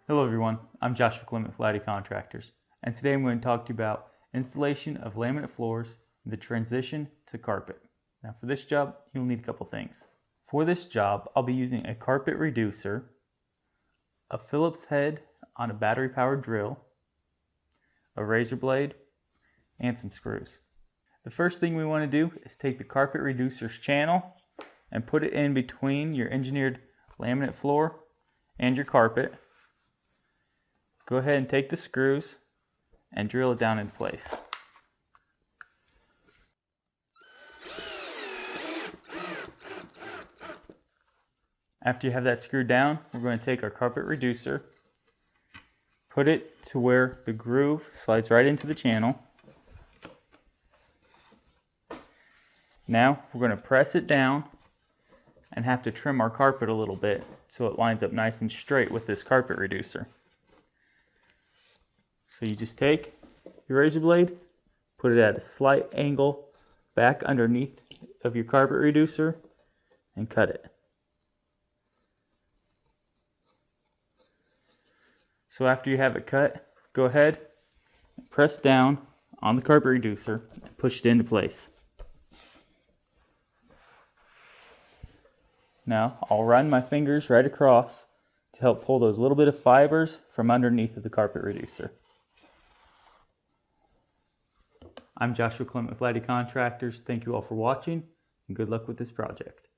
Hello everyone, I'm Joshua Clement with Lighty Contractors, and today I'm going to talk to you about installation of laminate floors and the transition to carpet. Now for this job, you'll need a couple things. For this job, I'll be using a carpet reducer, a Phillips head on a battery powered drill, a razor blade, and some screws. The first thing we want to do is take the carpet reducer's channel and put it in between your engineered laminate floor and your carpet. Go ahead and take the screws and drill it down in place. After you have that screwed down, we're going to take our carpet reducer, put it to where the groove slides right into the channel. Now we're going to press it down and have to trim our carpet a little bit so it lines up nice and straight with this carpet reducer. So you just take your razor blade, put it at a slight angle back underneath of your carpet reducer, and cut it. So after you have it cut, go ahead and press down on the carpet reducer and push it into place. Now I'll run my fingers right across to help pull those little bit of fibers from underneath of the carpet reducer. I'm Joshua Clement with Lighty Contractors. Thank you all for watching, and good luck with this project.